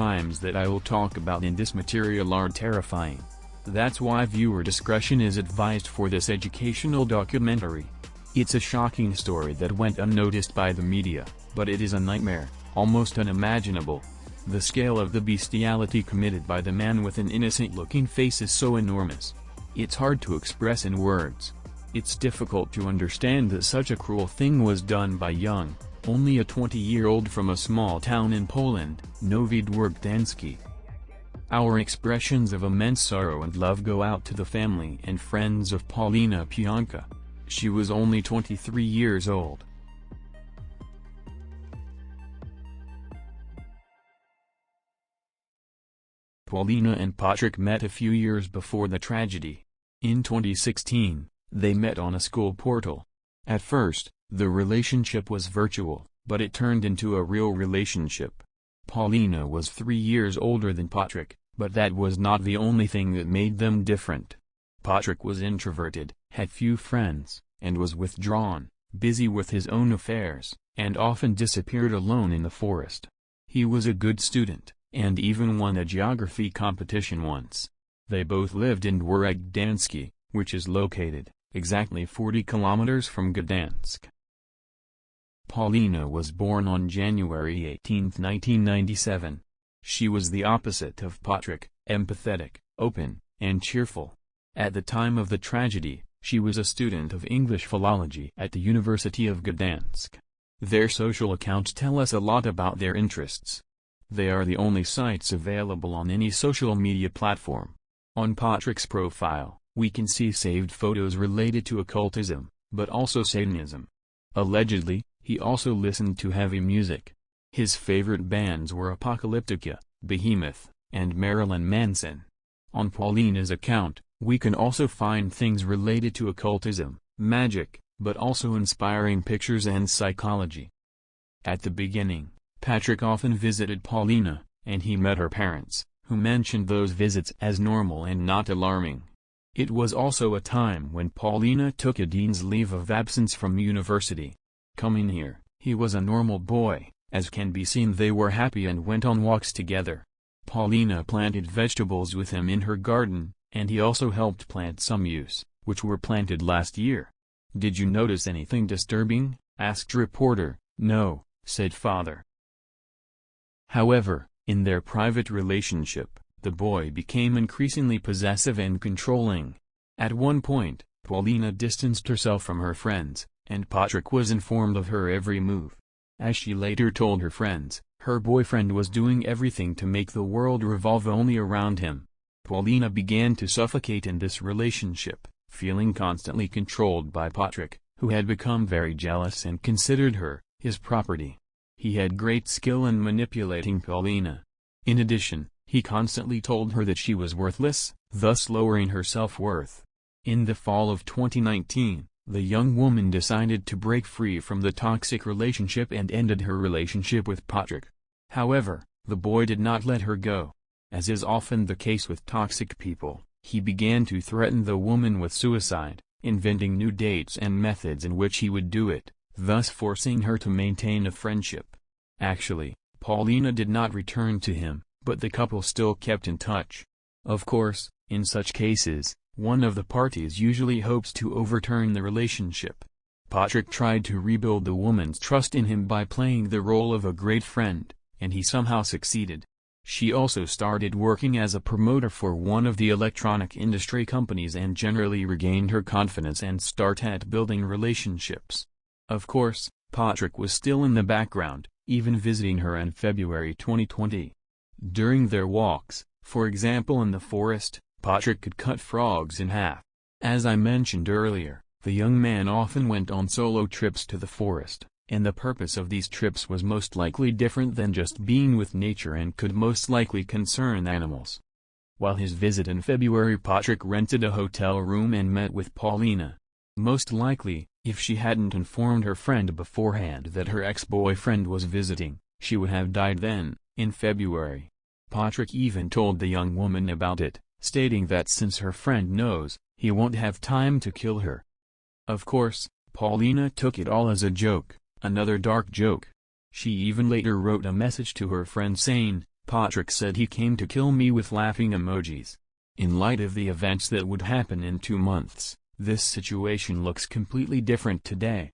crimes that I will talk about in this material are terrifying. That's why viewer discretion is advised for this educational documentary. It's a shocking story that went unnoticed by the media, but it is a nightmare, almost unimaginable. The scale of the bestiality committed by the man with an innocent-looking face is so enormous. It's hard to express in words. It's difficult to understand that such a cruel thing was done by Young, only a 20-year-old from a small town in Poland, Nowy Dwór Gdański. Our expressions of immense sorrow and love go out to the family and friends of Paulina Pionka. She was only 23 years old. Paulina and Patrick met a few years before the tragedy. In 2016, they met on a school portal. At first, the relationship was virtual, but it turned into a real relationship. Paulina was 3 years older than Patrick, but that was not the only thing that made them different. Patrick was introverted, had few friends, and was withdrawn, busy with his own affairs, and often disappeared alone in the forest. He was a good student, and even won a geography competition once. They both lived in Dworek Gdański, which is located exactly 40 kilometers from Gdansk. Paulina was born on January 18, 1997. She was the opposite of Patrick, empathetic, open, and cheerful. At the time of the tragedy, she was a student of English philology at the University of Gdansk. Their social accounts tell us a lot about their interests. They are the only sites available on any social media platform. On Patrick's profile, we can see saved photos related to occultism, but also Satanism. Allegedly, he also listened to heavy music. His favorite bands were Apocalyptica, Behemoth, and Marilyn Manson. On Paulina's account, we can also find things related to occultism, magic, but also inspiring pictures and psychology. At the beginning, Patrick often visited Paulina, and he met her parents, who mentioned those visits as normal and not alarming. It was also a time when Paulina took a dean's leave of absence from university. Coming here, he was a normal boy, as can be seen they were happy and went on walks together. Paulina planted vegetables with him in her garden, and he also helped plant some yews, which were planted last year. "Did you notice anything disturbing?" asked reporter. "No," said father. However, in their private relationship, the boy became increasingly possessive and controlling. At one point, Paulina distanced herself from her friends, and Patrick was informed of her every move. As she later told her friends, her boyfriend was doing everything to make the world revolve only around him. Paulina began to suffocate in this relationship, feeling constantly controlled by Patrick, who had become very jealous and considered her his property. He had great skill in manipulating Paulina. In addition, he constantly told her that she was worthless, thus lowering her self-worth. In the fall of 2019, the young woman decided to break free from the toxic relationship and ended her relationship with Patrick. However, the boy did not let her go. As is often the case with toxic people, he began to threaten the woman with suicide, inventing new dates and methods in which he would do it, thus forcing her to maintain a friendship. Actually, Paulina did not return to him, but the couple still kept in touch. Of course, in such cases, one of the parties usually hopes to overturn the relationship. Patrick tried to rebuild the woman's trust in him by playing the role of a great friend, and he somehow succeeded. She also started working as a promoter for one of the electronic industry companies and generally regained her confidence and started building relationships. Of course, Patrick was still in the background, even visiting her in February 2020. During their walks, for example in the forest, Patrick could cut frogs in half. As I mentioned earlier, the young man often went on solo trips to the forest, and the purpose of these trips was most likely different than just being with nature and could most likely concern animals. While his visit in February, Patrick rented a hotel room and met with Paulina. Most likely, if she hadn't informed her friend beforehand that her ex-boyfriend was visiting, she would have died then, in February. Patrick even told the young woman about it, stating that since her friend knows, he won't have time to kill her. Of course, Paulina took it all as a joke, another dark joke. She even later wrote a message to her friend saying, Patrick said he came to kill me with laughing emojis. In light of the events that would happen in 2 months, this situation looks completely different today.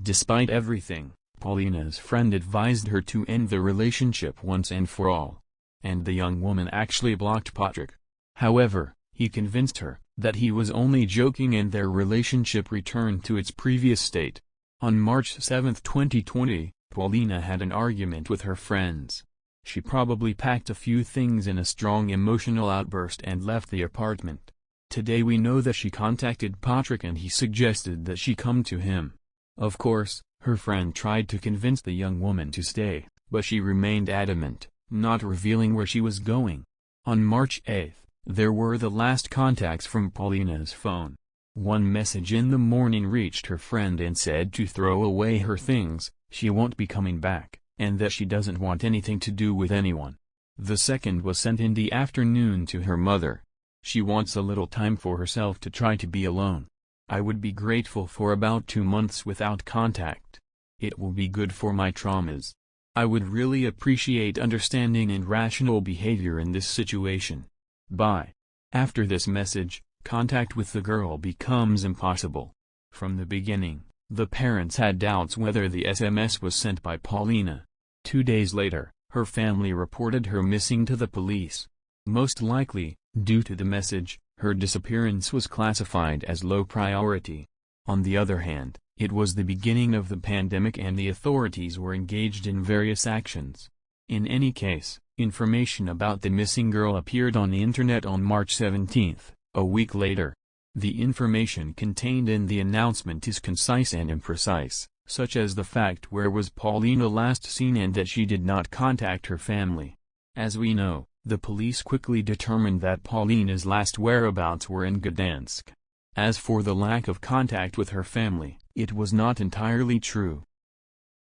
Despite everything, Paulina's friend advised her to end the relationship once and for all. And the young woman actually blocked Patrick. However, he convinced her that he was only joking and their relationship returned to its previous state. On March 7, 2020, Paulina had an argument with her friends. She probably packed a few things in a strong emotional outburst and left the apartment. Today we know that she contacted Patrick and he suggested that she come to him. Of course, her friend tried to convince the young woman to stay, but she remained adamant, not revealing where she was going. On March 8, there were the last contacts from Paulina's phone. One message in the morning reached her friend and said to throw away her things, she won't be coming back, and that she doesn't want anything to do with anyone. The second was sent in the afternoon to her mother. She wants a little time for herself to try to be alone. I would be grateful for about 2 months without contact. It will be good for my traumas. I would really appreciate understanding and rational behavior in this situation. Bye. After this message, contact with the girl becomes impossible. From the beginning, the parents had doubts whether the SMS was sent by Paulina. 2 days later, her family reported her missing to the police. Most likely, due to the message, her disappearance was classified as low priority. On the other hand, it was the beginning of the pandemic and the authorities were engaged in various actions. In any case, information about the missing girl appeared on the internet on March 17, a week later. The information contained in the announcement is concise and imprecise, such as the fact where was Paulina last seen and that she did not contact her family. As we know, the police quickly determined that Paulina's last whereabouts were in Gdansk. As for the lack of contact with her family, it was not entirely true.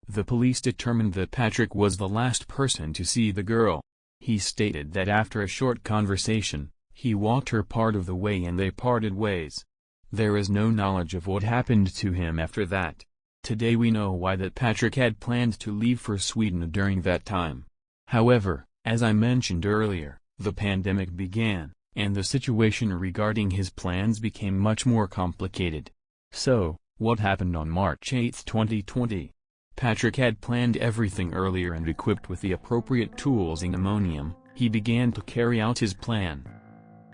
The police determined that Patrick was the last person to see the girl. He stated that after a short conversation, he walked her part of the way and they parted ways. There is no knowledge of what happened to him after that. Today we know why that Patrick had planned to leave for Sweden during that time. However, as I mentioned earlier, the pandemic began, and the situation regarding his plans became much more complicated. So, what happened on March 8, 2020? Patrick had planned everything earlier and equipped with the appropriate tools and ammonium, he began to carry out his plan.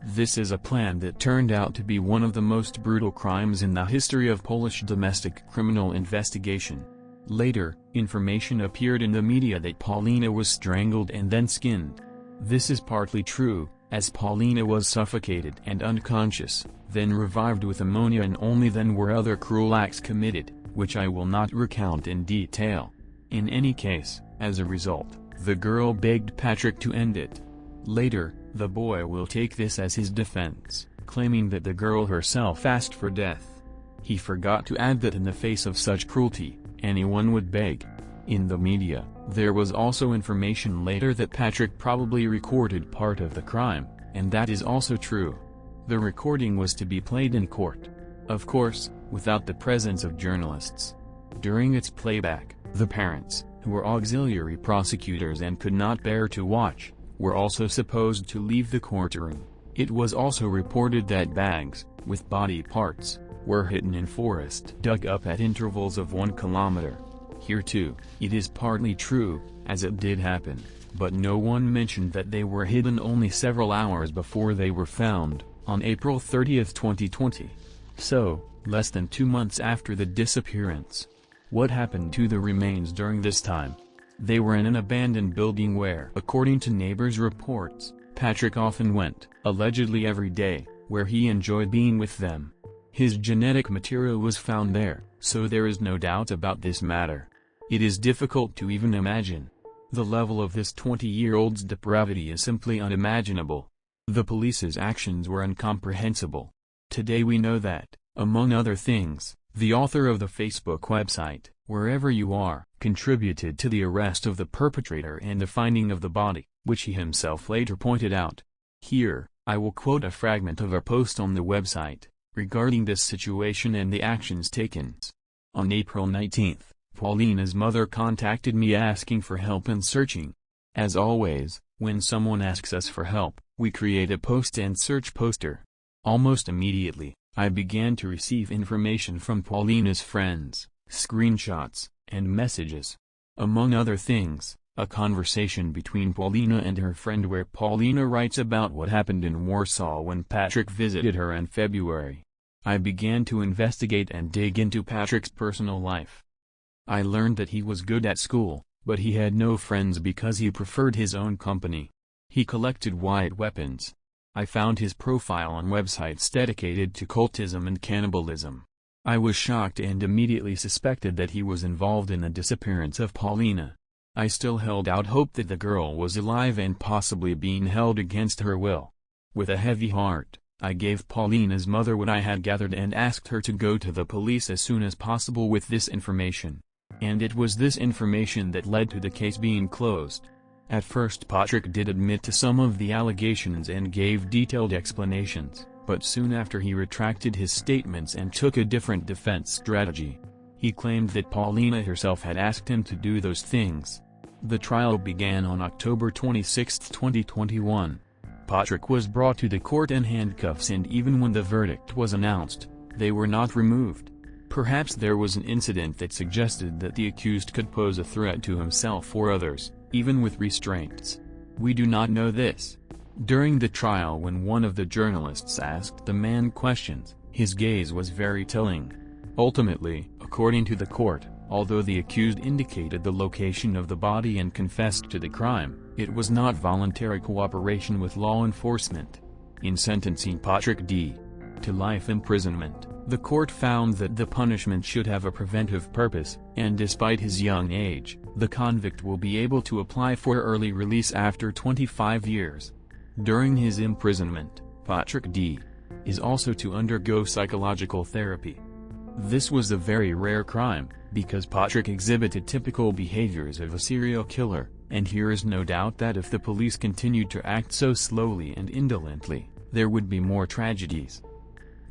This is a plan that turned out to be one of the most brutal crimes in the history of Polish domestic criminal investigation. Later, information appeared in the media that Paulina was strangled and then skinned. This is partly true, as Paulina was suffocated and unconscious, then revived with ammonia and only then were other cruel acts committed, which I will not recount in detail. In any case, as a result, the girl begged Patrick to end it. Later, the boy will take this as his defense, claiming that the girl herself asked for death. He forgot to add that in the face of such cruelty, anyone would beg. In the media, there was also information later that Patrick probably recorded part of the crime, and that is also true. The recording was to be played in court. Of course, without the presence of journalists. During its playback, the parents, who were auxiliary prosecutors and could not bear to watch, were also supposed to leave the courtroom. It was also reported that bags, with body parts, were hidden in forest dug up at intervals of 1 kilometer. Here too, it is partly true, as it did happen, but no one mentioned that they were hidden only several hours before they were found, on April 30, 2020. So, less than 2 months after the disappearance. What happened to the remains during this time? They were in an abandoned building where, according to neighbors' reports, Patrick often went, allegedly every day, where he enjoyed being with them. His genetic material was found there, so there is no doubt about this matter. It is difficult to even imagine. The level of this 20-year-old's depravity is simply unimaginable. The police's actions were incomprehensible. Today we know that, among other things, the author of the Facebook website, Wherever You Are, contributed to the arrest of the perpetrator and the finding of the body, which he himself later pointed out. Here, I will quote a fragment of a post on the website, regarding this situation and the actions taken. On April 19, Paulina's mother contacted me asking for help in searching. As always, when someone asks us for help, we create a post and search poster. Almost immediately, I began to receive information from Paulina's friends, screenshots, and messages. Among other things, a conversation between Paulina and her friend where Paulina writes about what happened in Warsaw when Patrick visited her in February. I began to investigate and dig into Patrick's personal life. I learned that he was good at school, but he had no friends because he preferred his own company. He collected white weapons. I found his profile on websites dedicated to cultism and cannibalism. I was shocked and immediately suspected that he was involved in the disappearance of Paulina. I still held out hope that the girl was alive and possibly being held against her will. With a heavy heart, I gave Paulina's mother what I had gathered and asked her to go to the police as soon as possible with this information. And it was this information that led to the case being closed. At first Patrick did admit to some of the allegations and gave detailed explanations, but soon after he retracted his statements and took a different defense strategy. He claimed that Paulina herself had asked him to do those things. The trial began on October 26, 2021. Patrick was brought to the court in handcuffs, and even when the verdict was announced, they were not removed. Perhaps there was an incident that suggested that the accused could pose a threat to himself or others, even with restraints. We do not know this. During the trial, when one of the journalists asked the man questions, his gaze was very telling. Ultimately, according to the court, although the accused indicated the location of the body and confessed to the crime, it was not voluntary cooperation with law enforcement. In sentencing Patrick D. to life imprisonment, the court found that the punishment should have a preventive purpose, and despite his young age, the convict will be able to apply for early release after 25 years. During his imprisonment, Patrick D. is also to undergo psychological therapy. This was a very rare crime, because Patrick exhibited typical behaviors of a serial killer, and here is no doubt that if the police continued to act so slowly and indolently, there would be more tragedies.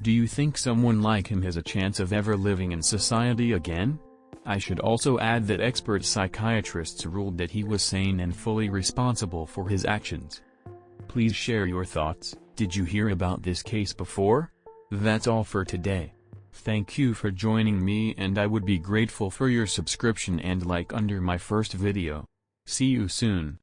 Do you think someone like him has a chance of ever living in society again? I should also add that expert psychiatrists ruled that he was sane and fully responsible for his actions. Please share your thoughts. Did you hear about this case before? That's all for today. Thank you for joining me, and I would be grateful for your subscription and like under my first video. See you soon.